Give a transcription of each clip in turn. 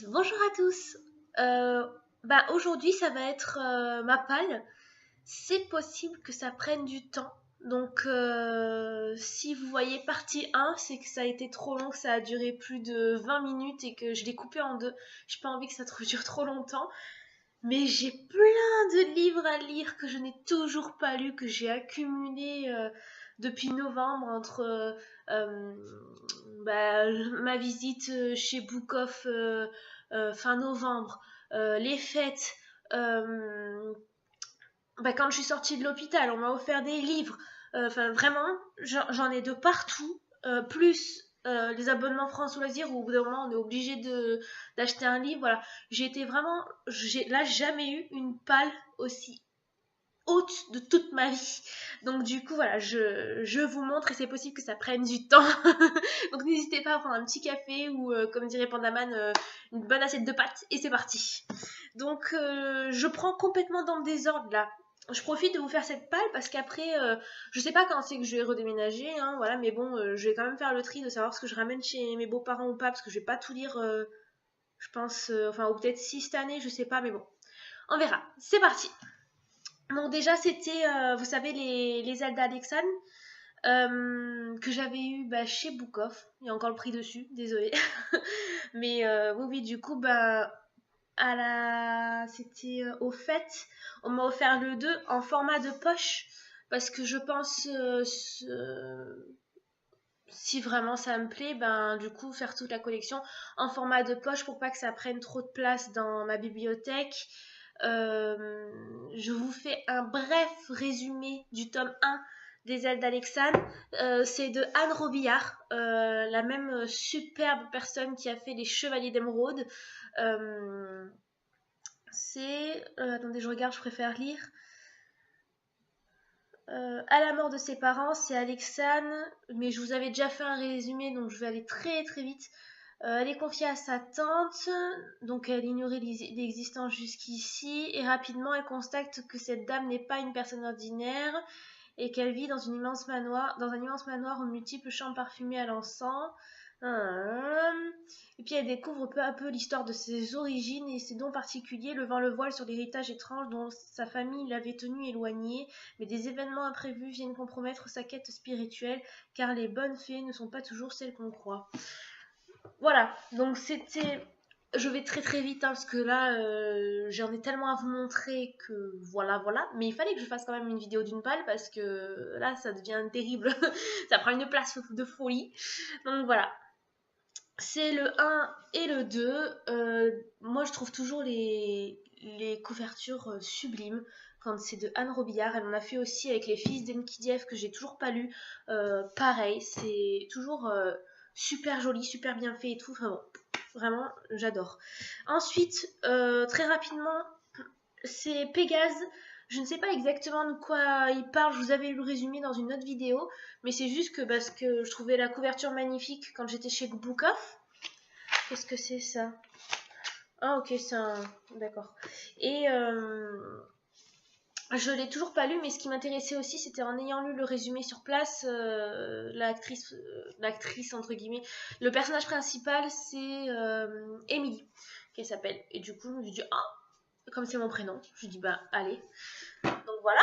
Bonjour à tous. Aujourd'hui, ça va être ma palle. C'est possible que ça prenne du temps. Donc, si vous voyez partie 1, c'est que ça a été trop long, que ça a duré plus de 20 minutes et que je l'ai coupé en deux. J'ai pas envie que ça dure trop longtemps. Mais j'ai plein de livres à lire que je n'ai toujours pas lus, que j'ai accumulés depuis novembre entre euh, ma visite chez Book Off fin novembre, les fêtes, euh, quand je suis sortie de l'hôpital, on m'a offert des livres. Enfin, vraiment, j'en ai de partout. Plus les abonnements France Loisirs où au bout d'un moment on est obligé d'acheter un livre. Voilà, j'ai été vraiment, j'ai là jamais eu une palle aussi haute de toute ma vie. Donc du coup voilà, je vous montre et c'est possible que ça prenne du temps. Donc n'hésitez pas à prendre un petit café ou comme dirait Pandaman, une bonne assiette de pâtes et c'est parti. Donc je prends complètement dans le désordre là. Je profite de vous faire cette palle parce qu'après, je sais pas quand c'est que je vais redéménager, hein, voilà, mais bon, je vais quand même faire le tri de savoir ce que je ramène chez mes beaux-parents ou pas, parce que je vais pas tout lire, je pense, enfin, ou peut-être 6 cette année, je sais pas, mais bon, on verra. C'est parti. Donc déjà, c'était, vous savez, les ailes d'Alexandre que j'avais eu chez Book Off. Il y a encore le prix dessus, désolé. Mais oui, oui, du coup, c'était au fait, on m'a offert le 2 en format de poche parce que je pense si vraiment ça me plaît, du coup faire toute la collection en format de poche pour pas que ça prenne trop de place dans ma bibliothèque. Je vous fais un bref résumé du tome 1 des ailes d'Alexandre. C'est de Anne Robillard, la même superbe personne qui a fait les Chevaliers d'Émeraude. Attendez, je regarde, je préfère lire. À la mort de ses parents, c'est Alexane, mais je vous avais déjà fait un résumé, donc je vais aller très très vite. Elle est confiée à sa tante, donc elle ignorait l'existence jusqu'ici, et rapidement elle constate que cette dame n'est pas une personne ordinaire, et qu'elle vit dans dans un immense manoir aux multiples chambres parfumées à l'encens. Et puis elle découvre peu à peu l'histoire de ses origines et ses dons particuliers, levant le voile sur l'héritage étrange dont sa famille l'avait tenu éloignée. Mais des événements imprévus viennent compromettre sa quête spirituelle, car les bonnes fées ne sont pas toujours celles qu'on croit. Voilà, donc c'était... Je vais très très vite, hein, parce que là, j'en ai tellement à vous montrer que voilà, voilà. Mais il fallait que je fasse quand même une vidéo d'une palle, parce que là, ça devient terrible. Ça prend une place de folie. Donc voilà, c'est le 1 et le 2. Moi, je trouve toujours les couvertures sublimes quand c'est de Anne Robillard. Elle en a fait aussi avec Les Fils d'Enkidiev que j'ai toujours pas lu. Pareil, c'est toujours super joli, super bien fait et tout. Enfin bon, vraiment, j'adore. Ensuite, très rapidement, c'est Pégase. Je ne sais pas exactement de quoi il parle, je vous avais eu le résumé dans une autre vidéo, mais c'est juste que parce que je trouvais la couverture magnifique quand j'étais chez Book Off. Qu'est-ce que c'est ça? Ah ok, c'est un... D'accord. Et je l'ai toujours pas lu, mais ce qui m'intéressait aussi, c'était en ayant lu le résumé sur place, l'actrice entre guillemets, le personnage principal, c'est Emily, qu'elle s'appelle. Et du coup, je me suis dit, ah, comme c'est mon prénom, je dis, bah allez. Donc voilà.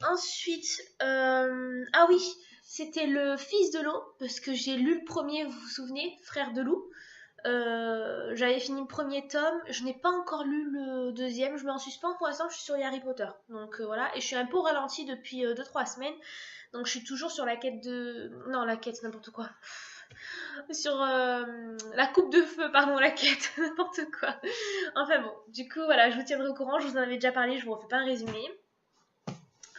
Ensuite, ah oui, c'était le fils de l'eau, parce que j'ai lu le premier, vous vous souvenez, frère de loup. J'avais fini le premier tome, je n'ai pas encore lu le deuxième, je mets en suspens pour l'instant, je suis sur Harry Potter. Donc voilà, et je suis un peu au ralenti depuis 2-3 semaines, donc je suis toujours sur la quête de... Non, la quête, n'importe quoi. Sur la coupe de feu, pardon, la quête, n'importe quoi. Enfin bon, du coup, voilà, je vous tiendrai au courant, je vous en avais déjà parlé, je vous refais pas un résumé.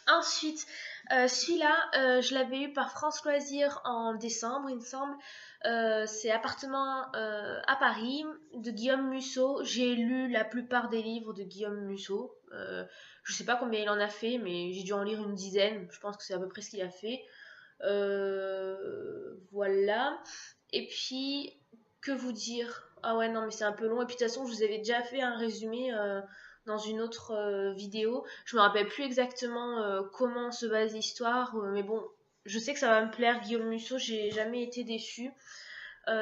Ensuite, celui-là, je l'avais eu par France Loisirs en décembre, il me semble. C'est Appartement à Paris de Guillaume Musso. J'ai lu la plupart des livres de Guillaume Musso. Je sais pas combien il en a fait, mais j'ai dû en lire une dizaine. Je pense que c'est à peu près ce qu'il a fait. Voilà. Et puis, que vous dire? Ah ouais, non, mais c'est un peu long. Et puis, de toute façon, je vous avais déjà fait un résumé dans une autre vidéo. Je me rappelle plus exactement comment se base l'histoire, mais bon, je sais que ça va me plaire. Guillaume Musso, j'ai jamais été déçue.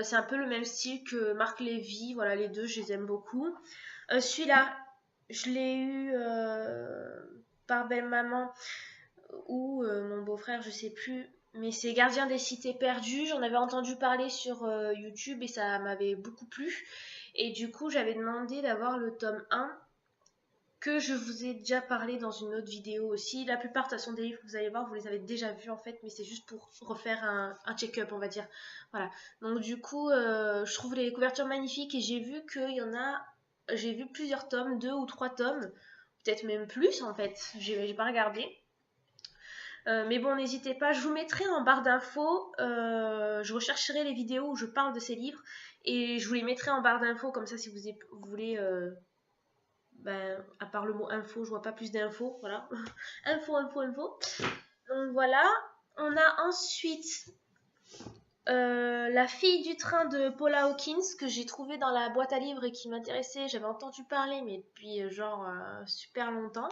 C'est un peu le même style que Marc Lévy. Voilà, les deux, je les aime beaucoup. Celui-là, je l'ai eu par Belle Maman ou mon beau-frère, je sais plus. Mais c'est Gardien des cités perdues. J'en avais entendu parler sur YouTube et ça m'avait beaucoup plu. Et du coup, j'avais demandé d'avoir le tome 1 que je vous ai déjà parlé dans une autre vidéo aussi. La plupart de toute façon des livres que vous allez voir, vous les avez déjà vus en fait, mais c'est juste pour refaire un check-up, on va dire. Voilà. Donc du coup, je trouve les couvertures magnifiques et j'ai vu qu'il y en a, j'ai vu plusieurs tomes, 2 ou 3 tomes, peut-être même plus en fait. J'ai pas regardé. Mais bon, n'hésitez pas, je vous mettrai en barre d'infos, je rechercherai les vidéos où je parle de ces livres et je vous les mettrai en barre d'infos comme ça si vous voulez ben, à part le mot info, je vois pas plus d'infos, voilà. info. Donc voilà, on a ensuite La fille du train de Paula Hawkins que j'ai trouvé dans la boîte à livres et qui m'intéressait. J'avais entendu parler, mais depuis genre super longtemps.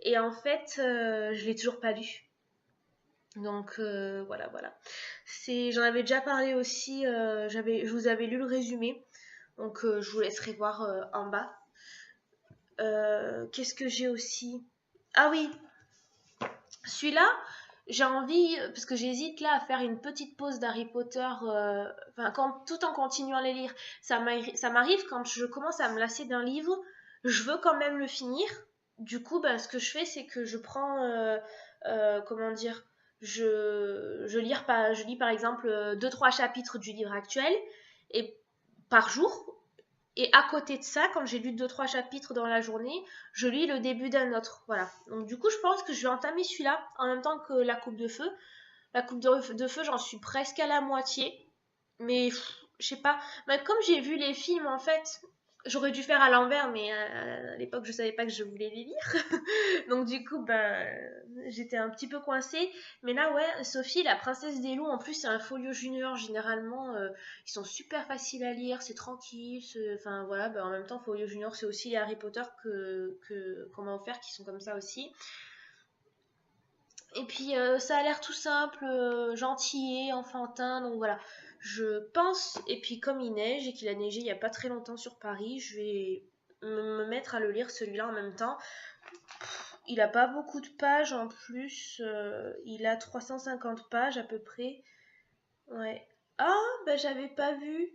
Et en fait, je l'ai toujours pas lu. Donc voilà. J'en avais déjà parlé aussi. Je vous avais lu le résumé. Donc je vous laisserai voir en bas. Qu'est-ce que j'ai aussi? Ah oui, celui-là, j'ai envie, parce que j'hésite là à faire une petite pause d'Harry Potter, tout en continuant les lire. Ça m'arrive quand je commence à me lasser d'un livre, je veux quand même le finir. Du coup, ce que je fais, c'est que je prends, comment dire, je lis par exemple 2-3 chapitres du livre actuel et par jour. Et à côté de ça, quand j'ai lu 2-3 chapitres dans la journée, je lis le début d'un autre. Voilà. Donc du coup, je pense que je vais entamer celui-là en même temps que La Coupe de Feu. La Coupe de Feu, j'en suis presque à la moitié. Mais je sais pas. Mais comme j'ai vu les films, en fait, j'aurais dû faire à l'envers, mais à l'époque, je savais pas que je voulais les lire. Donc du coup, j'étais un petit peu coincée. Mais là, ouais, Sophie, la princesse des loups, en plus, c'est un folio junior. Généralement, ils sont super faciles à lire, c'est tranquille. Enfin voilà, en même temps, folio junior, c'est aussi les Harry Potter qu'on m'a offert, qui sont comme ça aussi. Et puis, ça a l'air tout simple, gentillet, enfantin, donc voilà. Je pense, et puis comme il neige et qu'il a neigé il n'y a pas très longtemps sur Paris, je vais me mettre à le lire celui-là en même temps. Il a pas beaucoup de pages en plus. Il a 350 pages à peu près. Ouais. Ah, j'avais pas vu.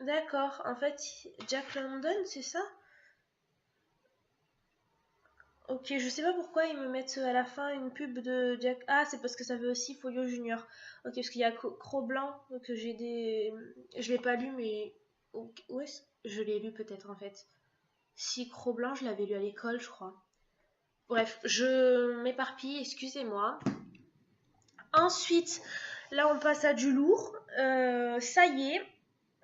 D'accord. En fait, Jack London, c'est ça? Ok, je sais pas pourquoi ils me mettent à la fin une pub de Jack. Ah, c'est parce que ça veut aussi Folio Junior. Ok, parce qu'il y a Cro-Blanc que j'ai des. Je l'ai pas lu, mais. Où est-ce. Je l'ai lu peut-être en fait. Si Cro-Blanc, je l'avais lu à l'école, je crois. Bref, je m'éparpille, excusez-moi. Ensuite, là on passe à du lourd. Ça y est.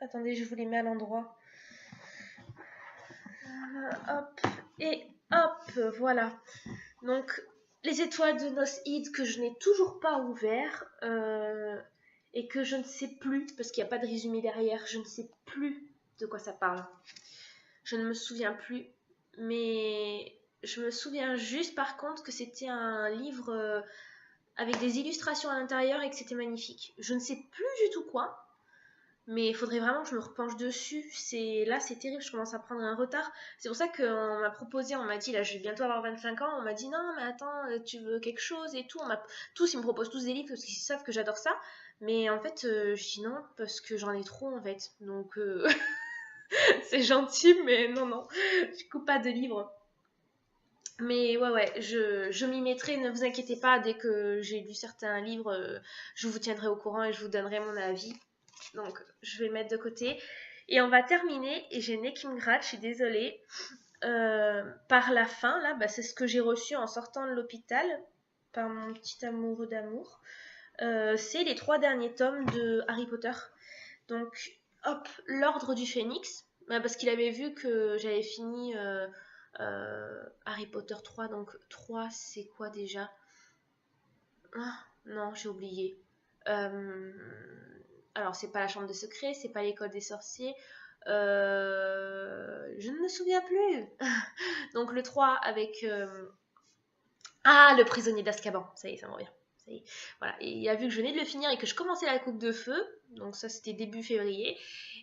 Attendez, je vous les mets à l'endroit. Hop. Et hop, voilà. Donc, les étoiles de Nos Id que je n'ai toujours pas ouvert et que je ne sais plus, parce qu'il n'y a pas de résumé derrière, je ne sais plus de quoi ça parle. Je ne me souviens plus. Mais je me souviens juste par contre que c'était un livre avec des illustrations à l'intérieur et que c'était magnifique. Je ne sais plus du tout quoi, mais il faudrait vraiment que je me repenche dessus. Là, c'est terrible, je commence à prendre un retard. C'est pour ça qu'on m'a proposé, on m'a dit, là, je vais bientôt avoir 25 ans, on m'a dit, non, mais attends, tu veux quelque chose et tout. Tous, ils me proposent tous des livres parce qu'ils savent que j'adore ça. Mais en fait, je dis non, parce que j'en ai trop, en fait. Donc, c'est gentil, mais non, je coupe pas de livres. Mais ouais, je m'y mettrai, ne vous inquiétez pas, dès que j'ai lu certains livres, je vous tiendrai au courant et je vous donnerai mon avis. Donc, je vais le mettre de côté. Et on va terminer, et j'ai le nez qui me gratte, je suis désolée, par la fin, là, c'est ce que j'ai reçu en sortant de l'hôpital, par mon petit amoureux d'amour. C'est les 3 derniers tomes de Harry Potter. Donc, hop, l'Ordre du Phénix, parce qu'il avait vu que j'avais fini Harry Potter 3, donc 3, c'est quoi déjà? Ah, non, j'ai oublié. Alors, c'est pas la chambre de secret, c'est pas l'école des sorciers. Je ne me souviens plus. Donc, le 3 avec. Ah, le prisonnier d'Azkaban. Ça y est, ça me revient. Ça y est. Voilà. Et il a vu que je venais de le finir et que je commençais la coupe de feu. Donc ça, c'était début février.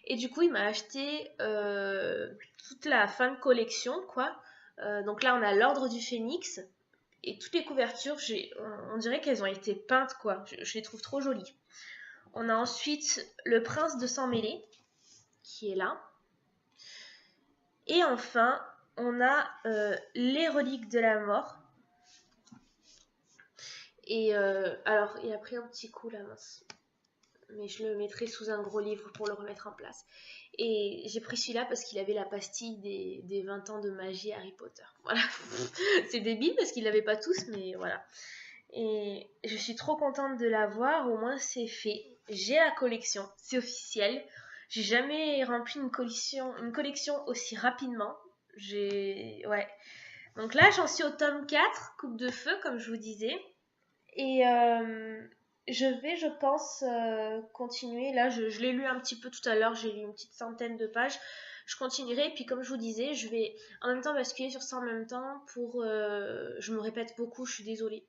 Et du coup, il m'a acheté toute la fin de collection, quoi. Donc là, on a l'Ordre du Phénix. Et toutes les couvertures, on dirait qu'elles ont été peintes, quoi. Je les trouve trop jolies. On a ensuite le Prince de Sang Mêlé, qui est là. Et enfin, on a les Reliques de la Mort. Et alors, il a pris un petit coup, là, mince. Mais je le mettrai sous un gros livre pour le remettre en place. Et j'ai pris celui-là parce qu'il avait la pastille des 20 ans de magie Harry Potter. Voilà. C'est débile parce qu'il l'avait pas tous, mais voilà. Et je suis trop contente de l'avoir, au moins c'est fait. J'ai la collection, c'est officiel. J'ai jamais rempli une collection aussi rapidement. Ouais. Donc là, j'en suis au tome 4, Coupe de Feu, comme je vous disais. Et je vais, je pense, continuer. Là, je l'ai lu un petit peu tout à l'heure, j'ai lu une petite centaine de pages. Je continuerai, et puis comme je vous disais, je vais en même temps basculer sur ça en même temps pour... je me répète beaucoup, je suis désolée.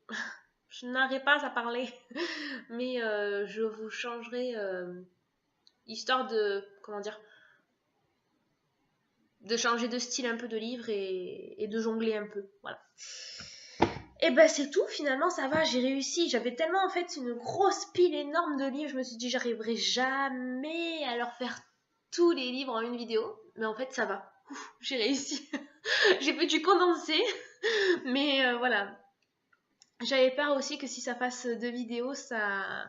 Je n'arrête pas à parler, mais je vous changerai, histoire de, comment dire, de changer de style un peu de livre et de jongler un peu, voilà. Et ben c'est tout, finalement ça va, j'ai réussi. J'avais tellement en fait une grosse pile énorme de livres, je me suis dit j'arriverai jamais à leur faire tous les livres en une vidéo, mais en fait ça va. Ouf, j'ai réussi. J'ai pu du condenser, mais voilà. J'avais peur aussi que si ça fasse 2 vidéos, ça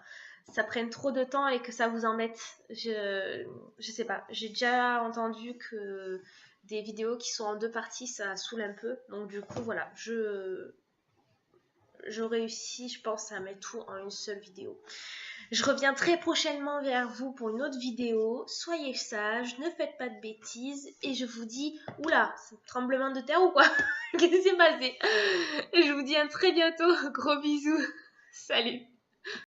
prenne trop de temps et que ça vous embête. Je sais pas. J'ai déjà entendu que des vidéos qui sont en 2 parties, ça saoule un peu. Donc du coup, voilà. Je réussis, je pense, à mettre tout en une seule vidéo. Je reviens très prochainement vers vous pour une autre vidéo. Soyez sages, ne faites pas de bêtises. Et je vous dis... Oula, c'est un tremblement de terre ou quoi? Qu'est-ce qui s'est passé? Et je vous dis à très bientôt. Gros bisous. Salut.